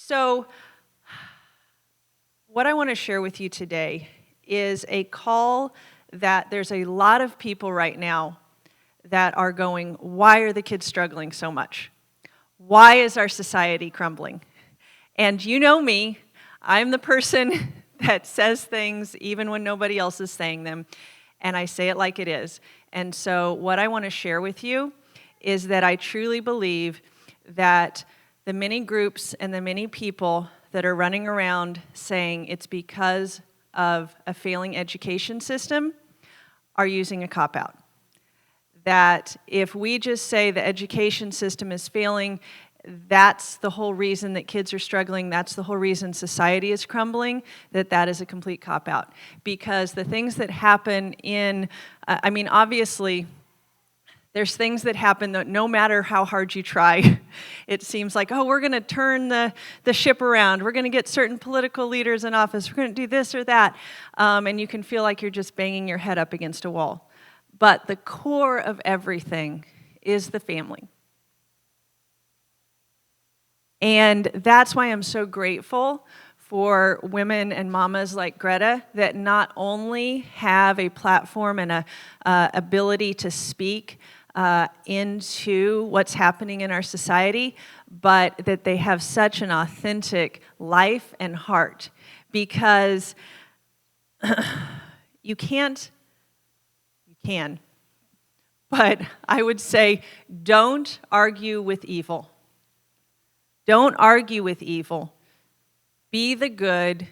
So, what I want to share with you today is a call that there's a lot of people right now that are going, why are the kids struggling so much? Why is our society crumbling? And you know me, I'm the person that says things even when nobody else is saying them, and I say it like it is. And so what I want to share with you is that I truly believe that the many groups and the many people that are running around saying it's because of a failing education system are using a cop-out. That if we just say the education system is failing, that's the whole reason that kids are struggling, that's the whole reason society is crumbling, that is a complete cop-out. Because the things that happen obviously, there's things that happen that no matter how hard you try, it seems like, oh, we're going to turn the ship around. We're going to get certain political leaders in office. We're going to do this or that. And you can feel like you're just banging your head up against a wall. But the core of everything is the family. And that's why I'm so grateful for women and mamas like Greta that not only have a platform and a ability to speak into what's happening in our society, but that they have such an authentic life and heart. Because you can, but I would say don't argue with evil. Don't argue with evil. Be the good,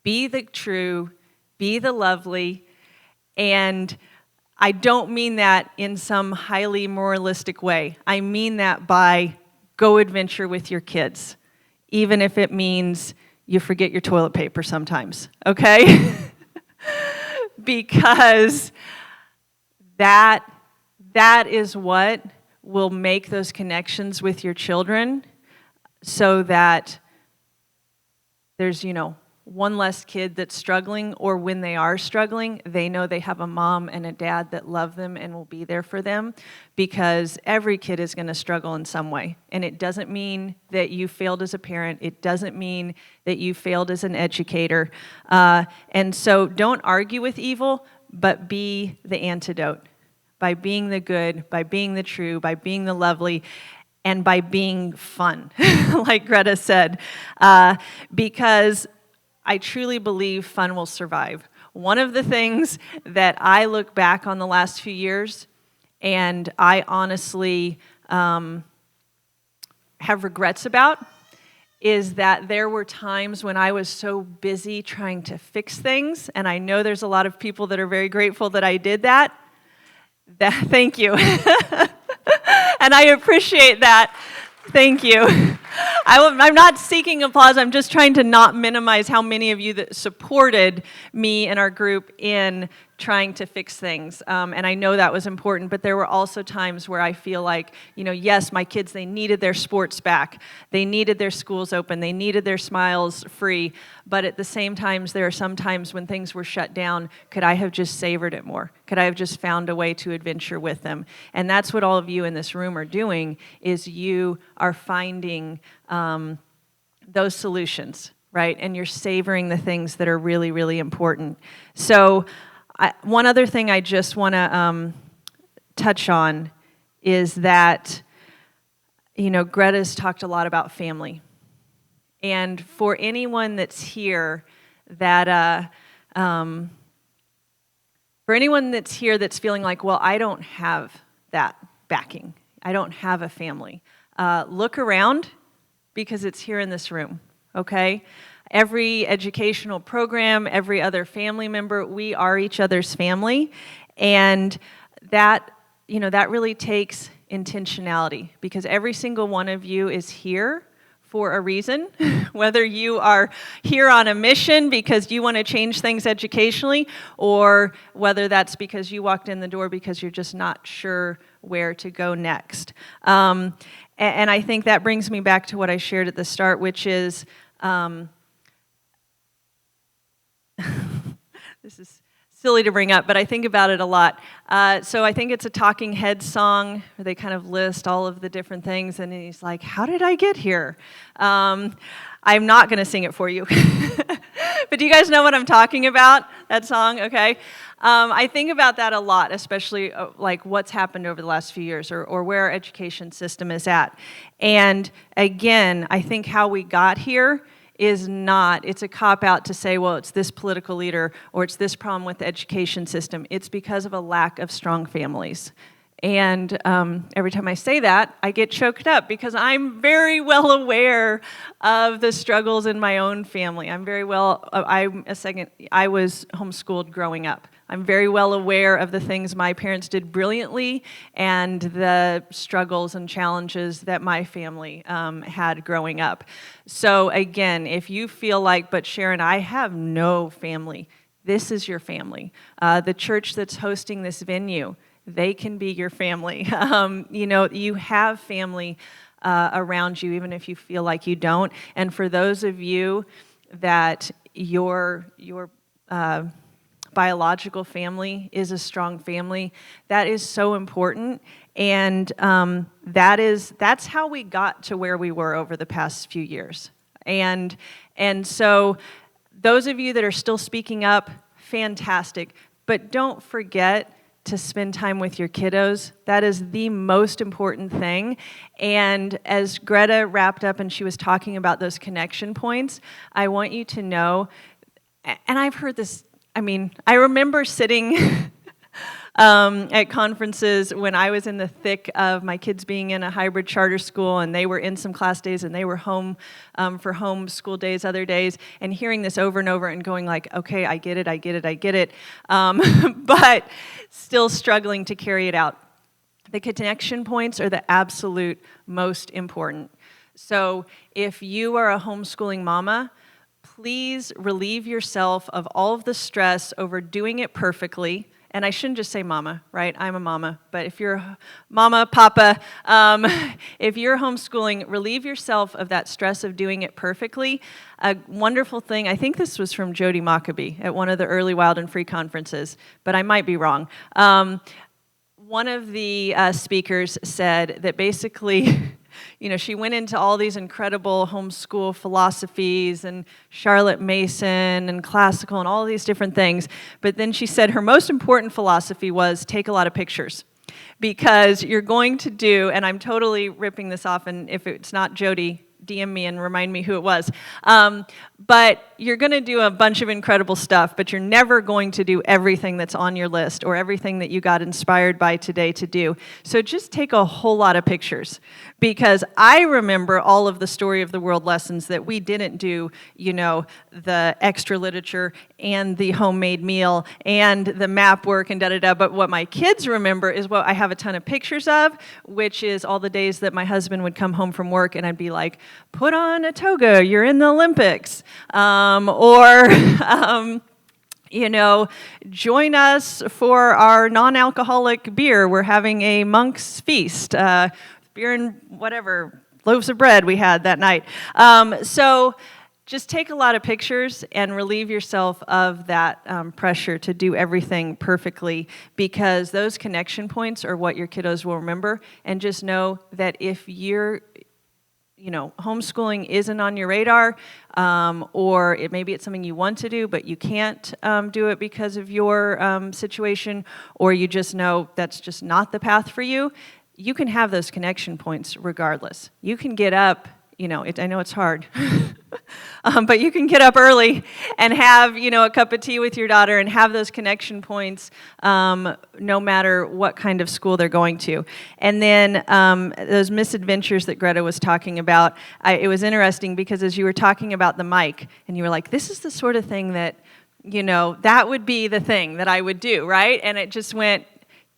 be the true, be the lovely, and I don't mean that in some highly moralistic way. I mean that by go adventure with your kids, even if it means you forget your toilet paper sometimes, okay? Because that is what will make those connections with your children so that there's, one less kid that's struggling, or when they are struggling, they know they have a mom and a dad that love them and will be there for them, because every kid is going to struggle in some way. And it doesn't mean that you failed as a parent. It doesn't mean that you failed as an educator. And so don't argue with evil, but be the antidote by being the good, by being the true, by being the lovely, and by being fun, like Greta said, because I truly believe fun will survive. One of the things that I look back on the last few years, and I honestly have regrets about, is that there were times when I was so busy trying to fix things, and I know there's a lot of people that are very grateful that I did that. Thank you. And I appreciate that. Thank you. I'm not seeking applause. I'm just trying to not minimize how many of you that supported me and our group in trying to fix things. And I know that was important, but there were also times where I feel like, yes, my kids, they needed their sports back. They needed their schools open. They needed their smiles free. But at the same time, there are some times when things were shut down. Could I have just savored it more? Could I have just found a way to adventure with them? And that's what all of you in this room are doing, is you are finding those solutions, right? And you're savoring the things that are really, really important. So one other thing I just want to touch on is that, Greta's talked a lot about family. And for anyone that's here that's feeling like, well, I don't have that backing. I don't have a family. Look around, because it's here in this room, okay? Every educational program, every other family member, we are each other's family. And that really takes intentionality, because every single one of you is here for a reason, whether you are here on a mission because you want to change things educationally, or whether that's because you walked in the door because you're just not sure where to go next. And I think that brings me back to what I shared at the start, which is, this is silly to bring up, but I think about it a lot. So I think it's a Talking Heads song where they kind of list all of the different things, and he's like, how did I get here? I'm not going to sing it for you. But do you guys know what I'm talking about, that song? Okay. I think about that a lot, especially like what's happened over the last few years or where our education system is at. And again, I think how we got here is not, it's a cop-out to say, well, it's this political leader or it's this problem with the education system. It's because of a lack of strong families. And every time I say that, I get choked up because I'm very well aware of the struggles in my own family. I was homeschooled growing up. I'm very well aware of the things my parents did brilliantly and the struggles and challenges that my family had growing up. So again, if you feel like, but Sharon, I have no family, this is your family. The church that's hosting this venue, they can be your family. You have family around you, even if you feel like you don't. And for those of you that your biological family is a strong family, that is so important. And that's how we got to where we were over the past few years. And so those of you that are still speaking up, fantastic. But don't forget to spend time with your kiddos. That is the most important thing. And as Greta wrapped up and she was talking about those connection points, I want you to know, and I've heard this, I remember sitting at conferences when I was in the thick of my kids being in a hybrid charter school, and they were in some class days and they were home for home school days other days, and hearing this over and over and going like, okay, I get it, but still struggling to carry it out. The connection points are the absolute most important. So if you are a homeschooling mama, please relieve yourself of all of the stress over doing it perfectly. And I shouldn't just say mama, right? I'm a mama. But if you're mama, papa, if you're homeschooling, relieve yourself of that stress of doing it perfectly. A wonderful thing, I think this was from Jody Maccabee at one of the early Wild and Free conferences, but I might be wrong. One of the speakers said that basically, she went into all these incredible homeschool philosophies and Charlotte Mason and classical and all these different things. But then she said her most important philosophy was take a lot of pictures. Because you're going to do, and I'm totally ripping this off, and if it's not Jody, DM me and remind me who it was. But you're going to do a bunch of incredible stuff, but you're never going to do everything that's on your list or everything that you got inspired by today to do. So just take a whole lot of pictures, because I remember all of the story of the world lessons that we didn't do, the extra literature and the homemade meal and the map work and da-da-da. But what my kids remember is what I have a ton of pictures of, which is all the days that my husband would come home from work and I'd be like, put on a toga, you're in the Olympics. Join us for our non-alcoholic beer. We're having a monk's feast, beer and whatever, loaves of bread we had that night. So just take a lot of pictures and relieve yourself of that pressure to do everything perfectly, because those connection points are what your kiddos will remember. And just know that if you're homeschooling isn't on your radar, or maybe it's something you want to do, but you can't do it because of your situation, or you just know that's just not the path for you, you can have those connection points regardless. You can get up, I know it's hard, but you can get up early and have, a cup of tea with your daughter and have those connection points no matter what kind of school they're going to. And then those misadventures that Greta was talking about, it was interesting because as you were talking about the mic, and you were like, this is the sort of thing that, that would be the thing that I would do, right? And it just went,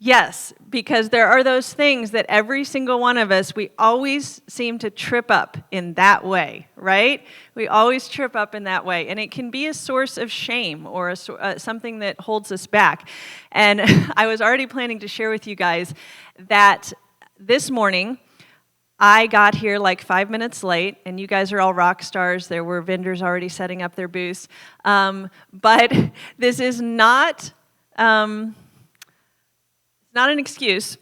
yes, because there are those things that every single one of us, we always seem to trip up in that way, right? We always trip up in that way, and it can be a source of shame or something that holds us back. And I was already planning to share with you guys that this morning, I got here like 5 minutes late, and you guys are all rock stars. There were vendors already setting up their booths. But this is not it's not an excuse.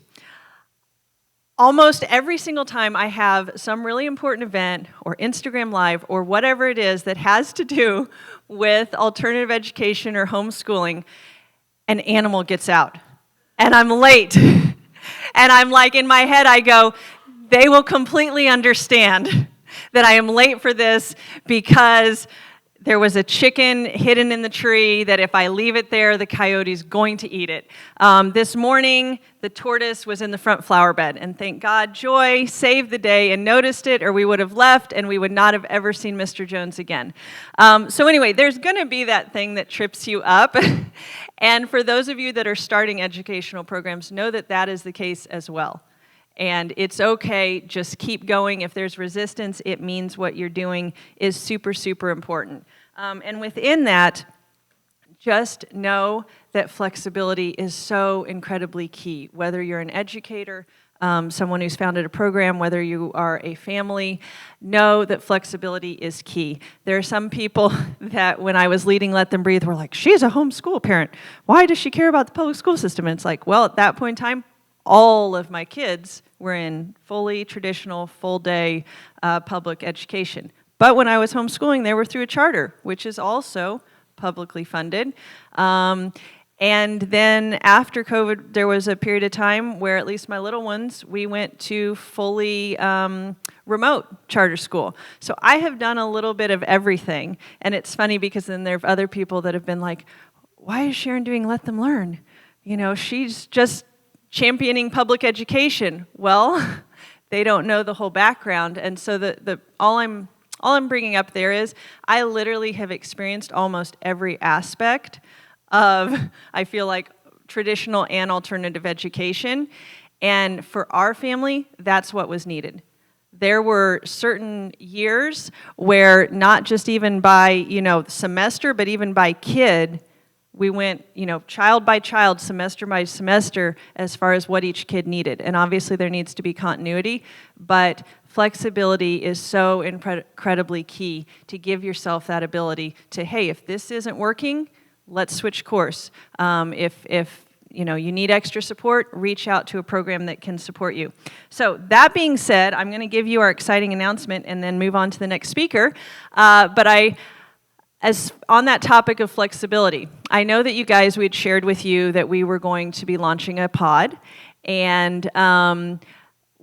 Almost every single time I have some really important event or Instagram Live or whatever it is that has to do with alternative education or homeschooling, an animal gets out. And I'm late. And I'm like, in my head, I go, they will completely understand that I am late for this because there was a chicken hidden in the tree that if I leave it there, the coyote's going to eat it. This morning, the tortoise was in the front flower bed, and thank God, Joy saved the day and noticed it, or we would have left, and we would not have ever seen Mr. Jones again. So anyway, there's going to be that thing that trips you up, and for those of you that are starting educational programs, know that that is the case as well. And it's okay, just keep going. If there's resistance, it means what you're doing is super, super important. And within that, just know that flexibility is so incredibly key. Whether you're an educator, someone who's founded a program, whether you are a family, know that flexibility is key. There are some people that when I was leading Let Them Breathe were like, she's a homeschool parent. Why does she care about the public school system? And it's like, well, at that point in time, all of my kids were in fully traditional, full-day public education. But when I was homeschooling, they were through a charter, which is also publicly funded. And then after COVID, there was a period of time where at least my little ones, we went to fully remote charter school. So I have done a little bit of everything. And it's funny because then there are other people that have been like, why is Sharon doing Let Them Learn? You know, she's just championing public education. Well, they don't know the whole background, and so all I'm bringing up there is I literally have experienced almost every aspect of, I feel like, traditional and alternative education, and for our family, that's what was needed. There were certain years where not just even by, semester, but even by kid, we went, child by child, semester by semester, as far as what each kid needed. And obviously there needs to be continuity, but flexibility is so incredibly key to give yourself that ability to, hey, if this isn't working, let's switch course. If you need extra support, reach out to a program that can support you. So that being said, I'm going to give you our exciting announcement and then move on to the next speaker. As on that topic of flexibility, I know that you guys, we had shared with you that we were going to be launching a pod, and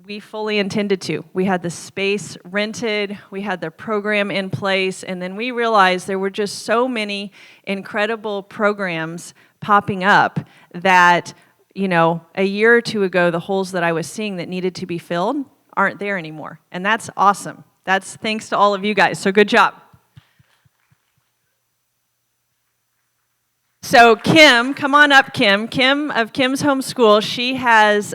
we fully intended to. We had the space rented, we had the program in place, and then we realized there were just so many incredible programs popping up that, a year or two ago, the holes that I was seeing that needed to be filled aren't there anymore. And that's awesome. That's thanks to all of you guys, so good job. So Kim, come on up, Kim. Kim of Kim's Homeschool, she has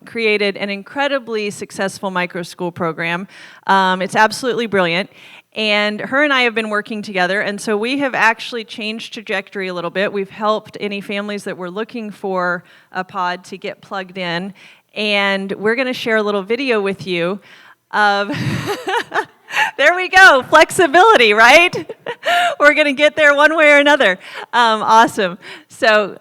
created an incredibly successful micro school program. It's absolutely brilliant. And her and I have been working together, and so we have actually changed trajectory a little bit. We've helped any families that were looking for a pod to get plugged in, and we're going to share a little video with you of... There we go, flexibility, right? We're going to get there one way or another. Awesome. So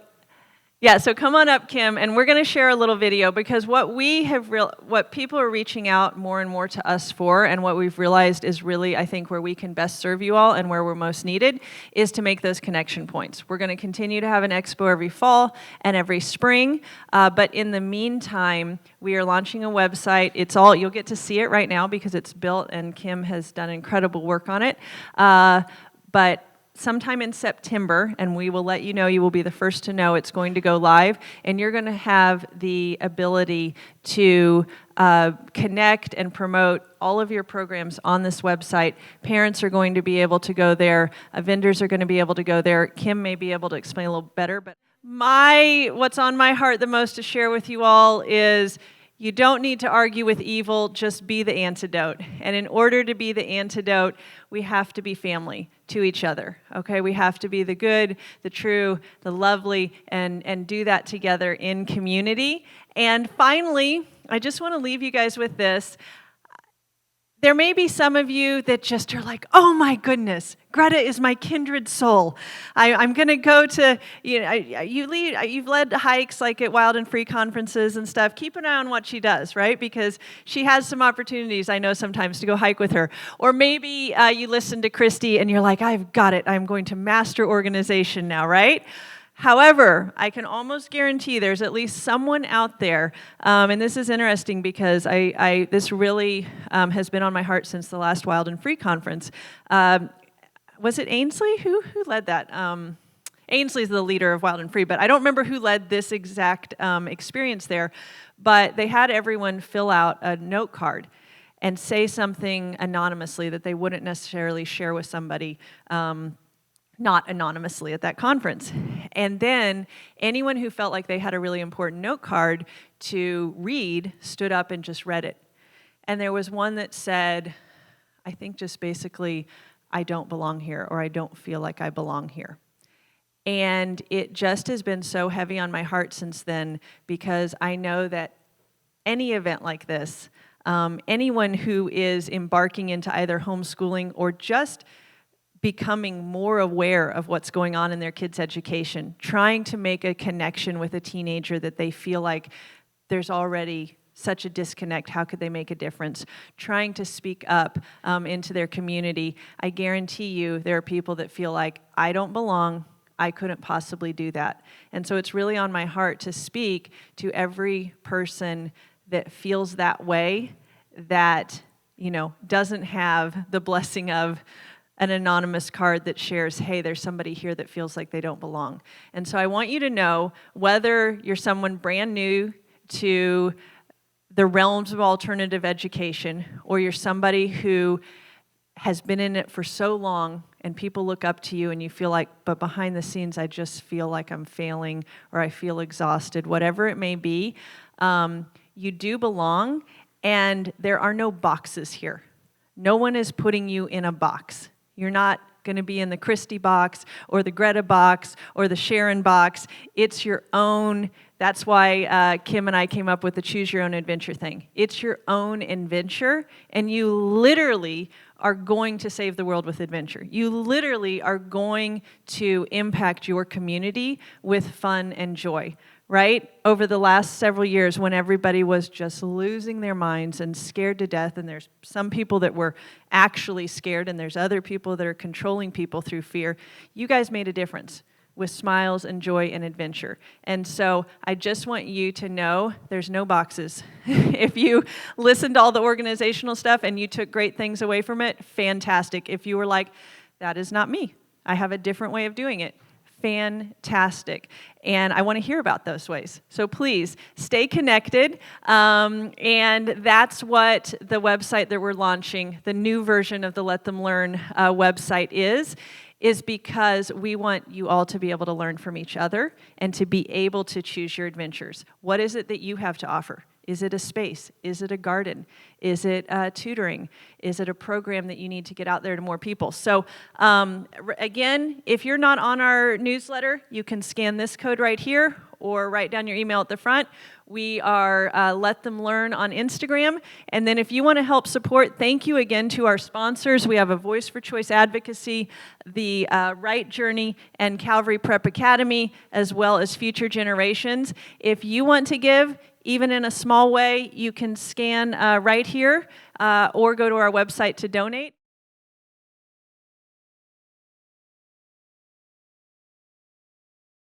come on up, Kim, and we're going to share a little video because what people are reaching out more and more to us for, and what we've realized is really, I think, where we can best serve you all and where we're most needed, is to make those connection points. We're going to continue to have an expo every fall and every spring, but in the meantime, we are launching a website. You'll get to see it right now because it's built, and Kim has done incredible work on it, but sometime in September, and we will let you know, you will be the first to know, it's going to go live, and you're going to have the ability to connect and promote all of your programs on this website. Parents are going to be able to go there, vendors are going to be able to go there. Kim may be able to explain a little better, but what's on my heart the most to share with you all is you don't need to argue with evil, just be the antidote. And in order to be the antidote, we have to be family to each other, okay? We have to be the good, the true, the lovely, and do that together in community. And finally, I just want to leave you guys with this. There may be some of you that just are like, oh my goodness, Greta is my kindred soul. I'm going to go to, you've led hikes like at Wild and Free conferences and stuff. Keep an eye on what she does, right? Because she has some opportunities, I know sometimes, to go hike with her. Or maybe you listen to Christy and you're like, I've got it. I'm going to master organization now, right? However, I can almost guarantee there's at least someone out there, and this is interesting because this really has been on my heart since the last Wild and Free conference. Was it Ainsley? Who led that? Ainsley's the leader of Wild and Free, but I don't remember who led this exact experience there. But they had everyone fill out a note card and say something anonymously that they wouldn't necessarily share with somebody not anonymously at that conference. And then anyone who felt like they had a really important note card to read stood up and just read it. And there was one that said, I think just basically, I don't belong here, or I don't feel like I belong here. And it just has been so heavy on my heart since then, because I know that any event like this, anyone who is embarking into either homeschooling or just becoming more aware of what's going on in their kids' education, trying to make a connection with a teenager that they feel like there's already such a disconnect, how could they make a difference? Trying to speak up into their community. I guarantee you there are people that feel like, I don't belong, I couldn't possibly do that. And so it's really on my heart to speak to every person that feels that way, that, doesn't have the blessing of an anonymous card that shares, hey, there's somebody here that feels like they don't belong. And so I want you to know, whether you're someone brand new to the realms of alternative education, or you're somebody who has been in it for so long and people look up to you and you feel like, but behind the scenes I just feel like I'm failing, or I feel exhausted, whatever it may be, you do belong, and there are no boxes here. No one is putting you in a box. You're not going to be in the Christy box or the Greta box or the Sharon box. It's your own. That's why Kim and I came up with the Choose Your Own Adventure thing. It's your own adventure, and you literally are going to save the world with adventure. You literally are going to impact your community with fun and joy, right? Over the last several years, when everybody was just losing their minds and scared to death, and there's some people that were actually scared, and there's other people that are controlling people through fear, you guys made a difference with smiles and joy and adventure. And so I just want you to know there's no boxes. If you listened to all the organizational stuff and you took great things away from it, fantastic. If you were like, that is not me, I have a different way of doing it, fantastic. And I want to hear about those ways. So please stay connected. And that's what the website that we're launching, the new version of the Let Them Learn website is because we want you all to be able to learn from each other and to be able to choose your adventures. What is it that you have to offer? Is it a space? Is it a garden? Is it tutoring? Is it a program that you need to get out there to more people? So again, if you're not on our newsletter, you can scan this code right here or write down your email at the front. We are Let Them Learn on Instagram. And then if you want to help support, thank you again to our sponsors. We have a Voice for Choice Advocacy, the Right Journey, and Calvary Prep Academy, as well as Future Generations. If you want to give, even in a small way, you can scan right here or go to our website to donate.